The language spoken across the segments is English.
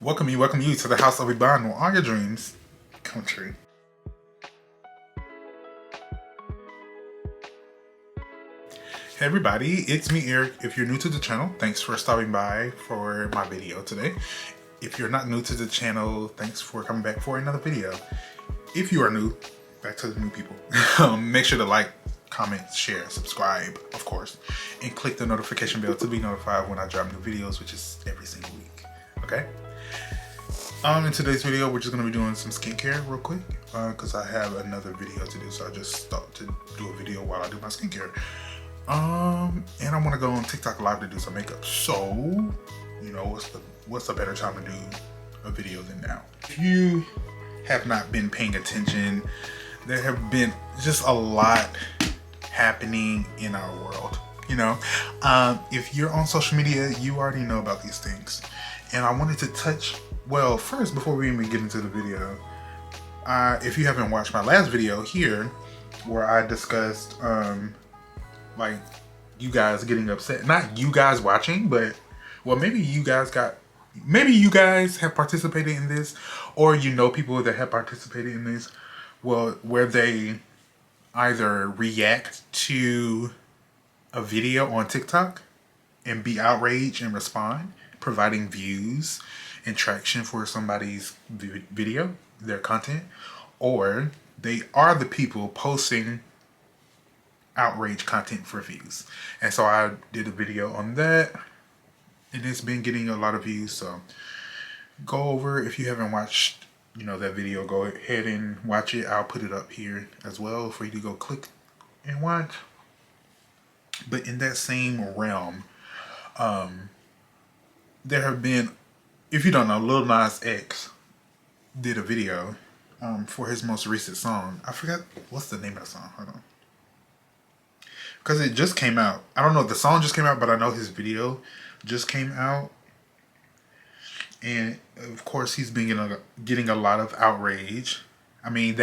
Welcome you to the house of Iban where all your dreams come true. Hey everybody, it's me Eric. If you're new to the channel, thanks for stopping by for my video today. If you're not new to the channel, thanks for coming back for another video. If you are new, back to the new people, make sure to like, comment, share, subscribe, of course, and click the notification bell to be notified when I drop new videos, which is every single week, okay? In today's video, we're just going to be doing some skincare real quick because I have another video to do, so I just thought to do a video while I do my skincare. And I want to go on TikTok live to do some makeup, so, you know, what's a better time to do a video than now? If you have not been paying attention, there have been just a lot happening in our world, you know? If you're on social media, you already know about these things. And I wanted to touch, well, first, before we even get into the video, if you haven't watched my last video here, where I discussed, like, you guys getting upset, not you guys watching, but, well, maybe you guys have participated in this, or you know people that have participated in this, well, where they either react to a video on TikTok and be outraged and respond, providing views and traction for somebody's video, their content, or they are the people posting outrage content for views. And so I did a video on that, and it's been getting a lot of views, so go over, if you haven't watched, you know, that video, go ahead and watch it. I'll put it up here as well for you to go click and watch. But in that same realm, there have been, if you don't know, Lil Nas X did a video for his most recent song. I forgot, what's the name of the song? Hold on. Because it just came out. I don't know if the song just came out, but I know his video just came out. And of course, he's been getting a lot of outrage. I mean,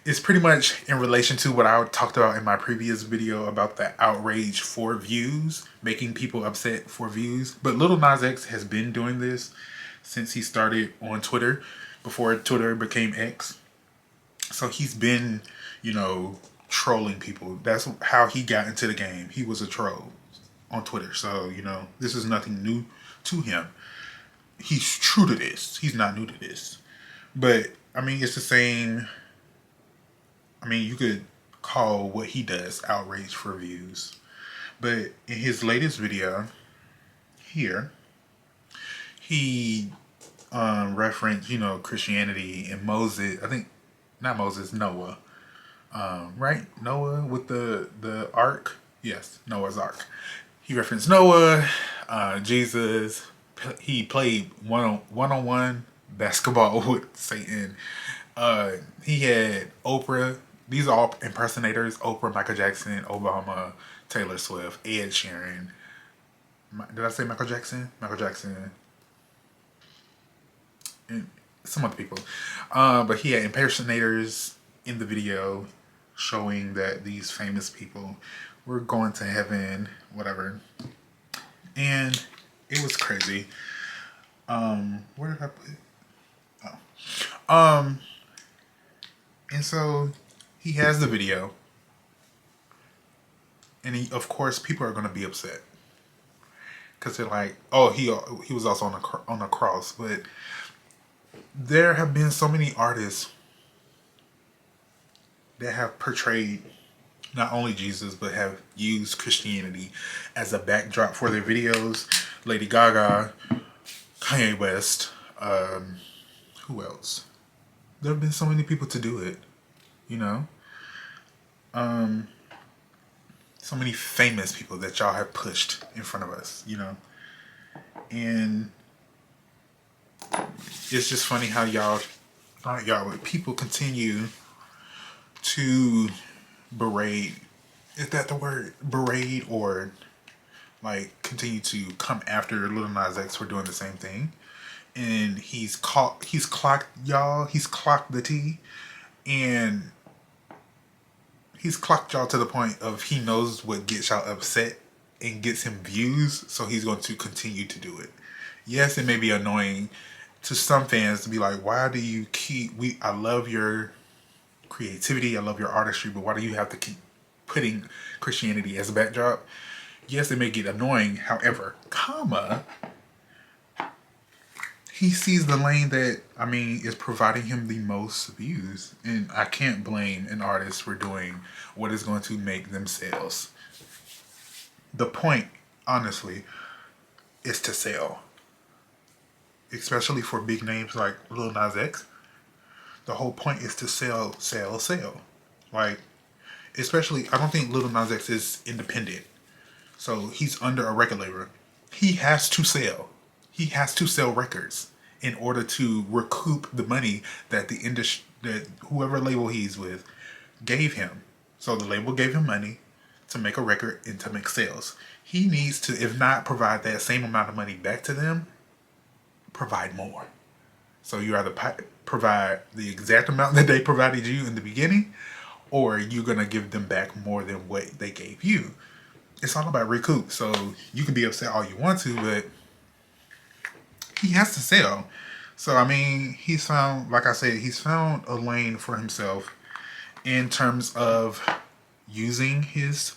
it's pretty much in relation to what I talked about in my previous video about the outrage for views, making people upset for views. But Lil Nas X has been doing this since he started on Twitter, before Twitter became X. So he's been, you know, trolling people. That's how he got into the game. He was a troll on Twitter. So, you know, this is nothing new to him. He's true to this. He's not new to this. But, I mean, it's the same. I mean, you could call what he does outrage for views. But in his latest video here, he referenced, you know, Christianity and Moses. I think, not Moses, Noah. Right? Noah with the ark? Yes, Noah's ark. He referenced Noah, Jesus. He played one-on-one basketball with Satan. He had Oprah. These are all impersonators. Oprah, Michael Jackson, Obama, Taylor Swift, Ed Sheeran. Did I say Michael Jackson? Michael Jackson. And some other people. But he had impersonators in the video showing that these famous people were going to heaven, whatever. And it was crazy. Where did I put it? Oh. And so he has the video, and of course people are going to be upset because they're like, oh, he was also on the cross. But there have been so many artists that have portrayed not only Jesus, but have used Christianity as a backdrop for their videos. Lady Gaga, Kanye West, who else? There have been so many people to do it, you know? So many famous people that y'all have pushed in front of us, you know? And it's just funny how people continue to berate, is that the word? Berate, or like continue to come after Lil Nas X for doing the same thing. And he's clocked the T, and he's clocked y'all to the point of he knows what gets y'all upset and gets him views, so he's going to continue to do it. Yes, it may be annoying to some fans to be like, why do you keep, I love your creativity, I love your artistry, but why do you have to keep putting Christianity as a backdrop? Yes, it may get annoying, however, he sees the lane that, I mean, is providing him the most views. And I can't blame an artist for doing what is going to make them sales. The point, honestly, is to sell. Especially for big names like Lil Nas X. The whole point is to sell, sell, sell. Like, especially, I don't think Lil Nas X is independent. So he's under a record label. He has to sell. He has to sell records in order to recoup the money that the industry, that whoever label he's with, gave him. So the label gave him money to make a record and to make sales. He needs to, if not provide that same amount of money back to them, provide more. So you either provide the exact amount that they provided you in the beginning, or you're going to give them back more than what they gave you. It's all about recoup. So you can be upset all you want to, but he has to sell. So, I mean, he's found, like I said, he's found a lane for himself in terms of using his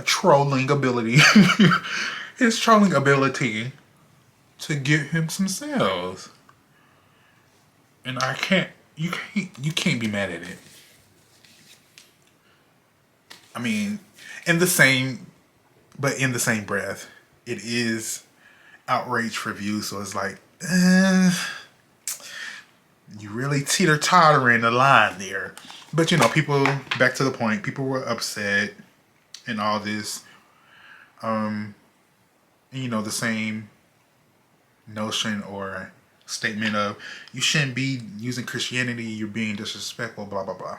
trolling ability, his trolling ability to get him some sales. And you can't be mad at it. I mean, in the same breath, it is outrage for views. So it's like, you really teeter-tottering the line there. But, you know, people, back to the point, people were upset and all this. And, you know, the same notion or statement of, you shouldn't be using Christianity, you're being disrespectful, blah, blah, blah.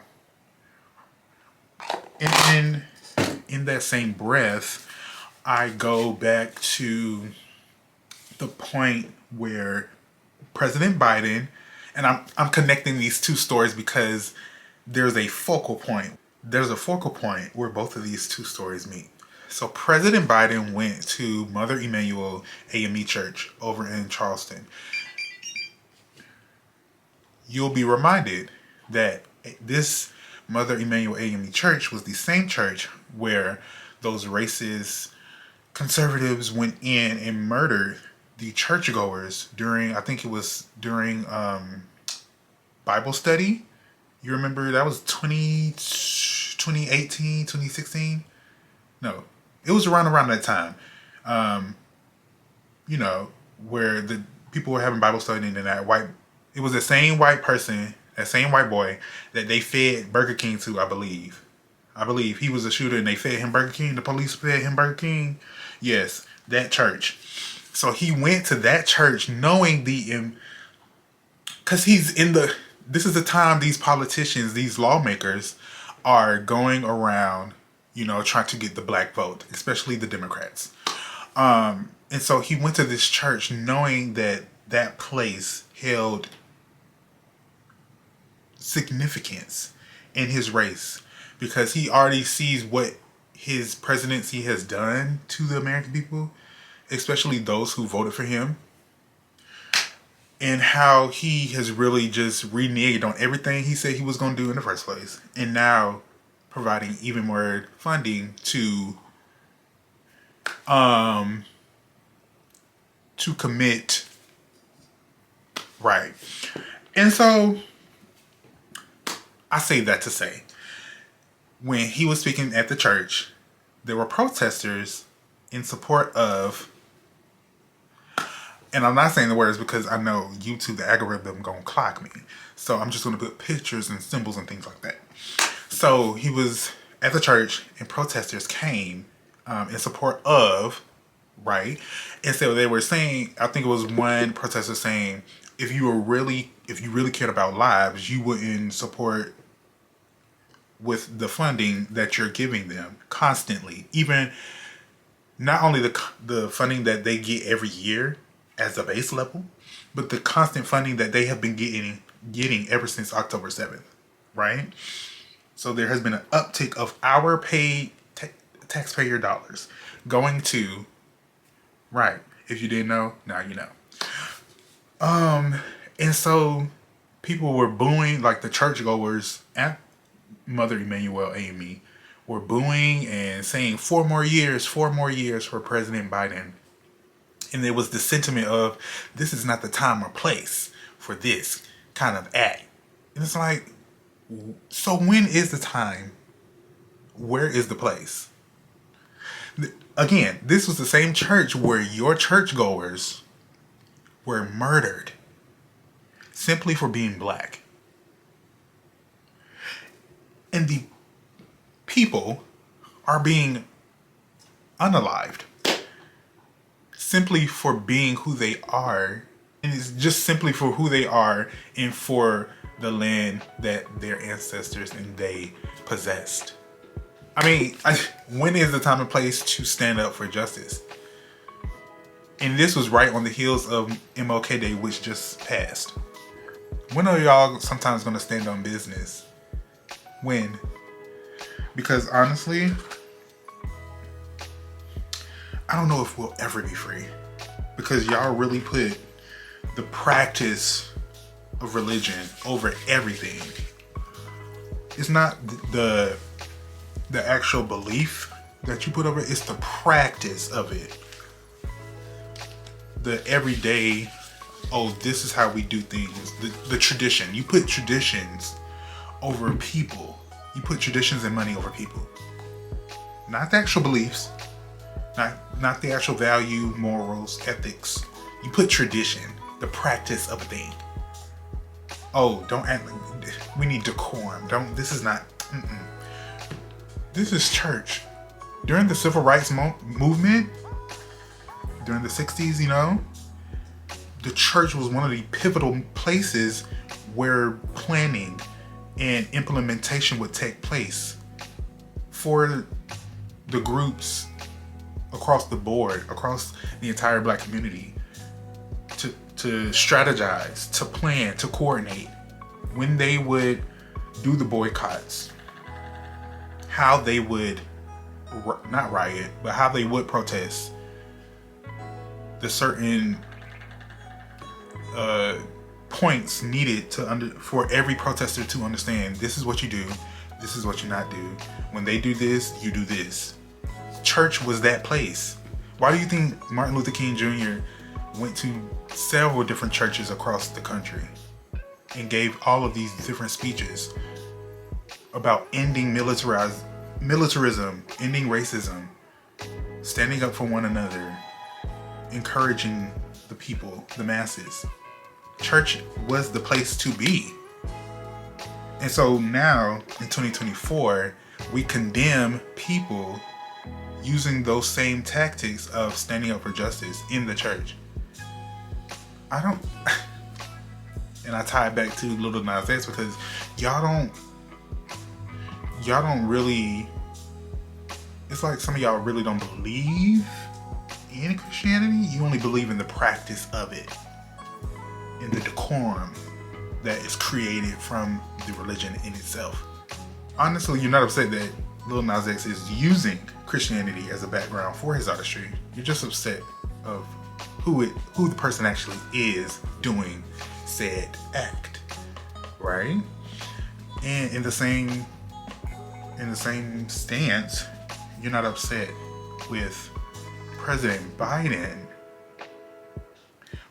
And then, in that same breath, I go back to the point where President Biden, and I'm connecting these two stories because there's a focal point. There's a focal point where both of these two stories meet. So President Biden went to Mother Emanuel AME Church over in Charleston. You'll be reminded that this Mother Emanuel AME Church was the same church where those racist conservatives went in and murdered the churchgoers during, I think it was during Bible study. You remember that was 2018, 2016? No, it was around that time. You know, where the people were having Bible study and it was the same white person, that same white boy that they fed Burger King to, I believe. I believe he was a shooter and they fed him Burger King. The police fed him Burger King. Yes, that church. So he went to that church knowing because this is the time these politicians, these lawmakers are going around, you know, trying to get the black vote, especially the Democrats. And so he went to this church knowing that that place held significance in his race, because he already sees what his presidency has done to the American people, especially those who voted for him, and how he has really just reneged on everything he said he was going to do in the first place, and now providing even more funding to commit. Right. And so I say that to say, when he was speaking at the church, there were protesters in support of, and I'm not saying the words because I know YouTube, the algorithm, gonna clock me. So I'm just gonna put pictures and symbols and things like that. So he was at the church and protesters came in support of, right? And so they were saying, I think it was one protester saying, if you really cared about lives, you wouldn't support with the funding that you're giving them constantly. Even not only the funding that they get every year as a base level, but the constant funding that they have been getting ever since October 7th, right? So there has been an uptick of our paid taxpayer dollars going to, right, if you didn't know, now you know. And so people were booing, like the churchgoers at Mother Emanuel AME were booing and saying 4 more years for President Biden. And there was the sentiment of, this is not the time or place for this kind of act. And it's like, so when is the time? Where is the place? Again, this was the same church where your churchgoers were murdered simply for being black. And the people are being unalived simply for being who they are. And it's just simply for who they are and for the land that their ancestors and they possessed. I mean, when is the time and place to stand up for justice? And this was right on the heels of MLK Day, which just passed. When are y'all sometimes going to stand on business? When? Because honestly, I don't know if we'll ever be free. Because y'all really put the practice of religion over everything. It's not the actual belief that you put over it, it's the practice of it. The everyday, oh, this is how we do things. The tradition. You put traditions over people. You put traditions and money over people. Not the actual beliefs. Not the actual value, morals, ethics. You put tradition, the practice of a thing. Oh, don't act like, we need decorum. This is not, This is church. During the civil rights movement, during the 60s, the church was one of the pivotal places where planning and implementation would take place for the groups across the board, across the entire black community, to strategize, to plan, to coordinate when they would do the boycotts, how they would not riot, but how they would protest, the certain points needed for every protester to understand, this is what you do, this is what you not do. When they do this, you do this. Church was that place. Why do you think Martin Luther King Jr. went to several different churches across the country and gave all of these different speeches about ending militarism, ending racism, standing up for one another, encouraging the people, the masses? Church was the place to be. And so now in 2024, we condemn people using those same tactics of standing up for justice in the church. And I tie it back to Lil Nas X because y'all don't really, it's like some of y'all really don't believe in Christianity. You only believe in the practice of it, in the decorum that is created from the religion in itself. Honestly, you're not upset that Lil Nas X is using Christianity as a background for his artistry. You're just upset of who the person actually is doing said act, right? And in the same stance, you're not upset with President Biden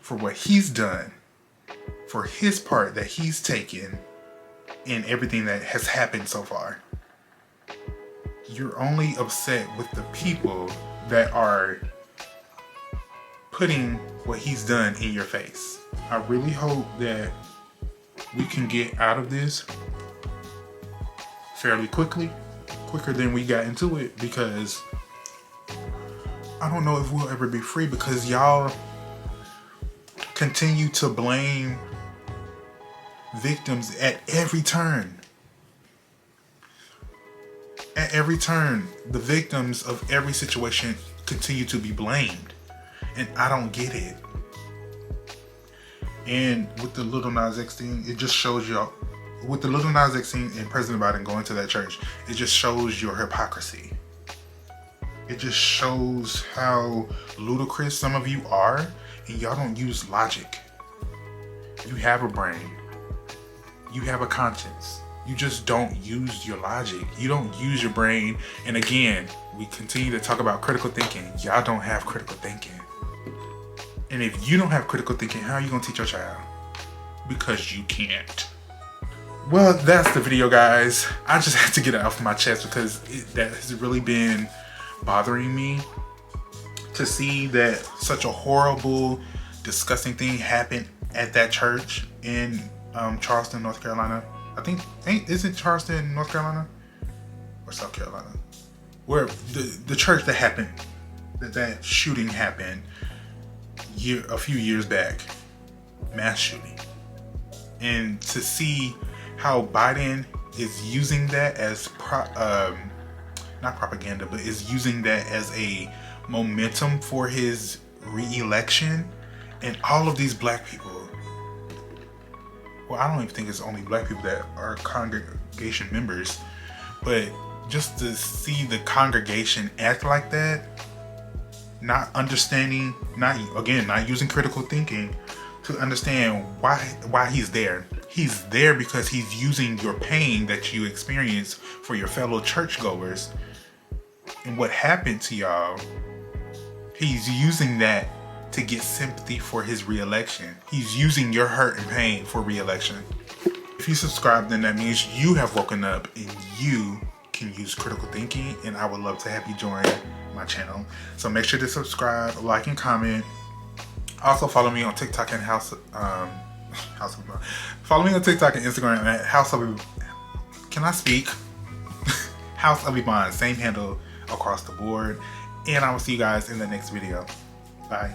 for what he's done, for his part that he's taken in everything that has happened so far. You're only upset with the people that are putting what he's done in your face. I really hope that we can get out of this fairly quickly, quicker than we got into it, because I don't know if we'll ever be free, because y'all continue to blame victims at every turn. At every turn, the victims of every situation continue to be blamed. And I don't get it. And with the Lil Nas X thing, it just shows y'all, with the Lil Nas X thing and President Biden going to that church, it just shows your hypocrisy. It just shows how ludicrous some of you are, and y'all don't use logic. You have a brain. You have a conscience. You just don't use your logic. You don't use your brain. And again, we continue to talk about critical thinking. Y'all don't have critical thinking. And if you don't have critical thinking, how are you gonna teach your child? Because you can't. Well, that's the video, guys. I just had to get it off my chest because that has really been bothering me, to see that such a horrible, disgusting thing happened at that church in Charleston, North Carolina. I think, is it Charleston, North Carolina? Or South Carolina? Where the church that happened, that shooting happened a few years back. Mass shooting. And to see how Biden is using that as, not propaganda, but is using that as a momentum for his re-election. And all of these black people, well, I don't even think it's only black people that are congregation members, but just to see the congregation act like that, not understanding, not using critical thinking to understand why he's there. He's there because he's using your pain that you experience for your fellow churchgoers and what happened to y'all. He's using that to get sympathy for his re-election. He's using your hurt and pain for re-election. If you subscribe, then that means you have woken up and you can use critical thinking, and I would love to have you join my channel. So make sure to subscribe, like, and comment. Also follow me on TikTok and follow me on TikTok and Instagram at House of Iman, same handle across the board. And I will see you guys in the next video. Bye.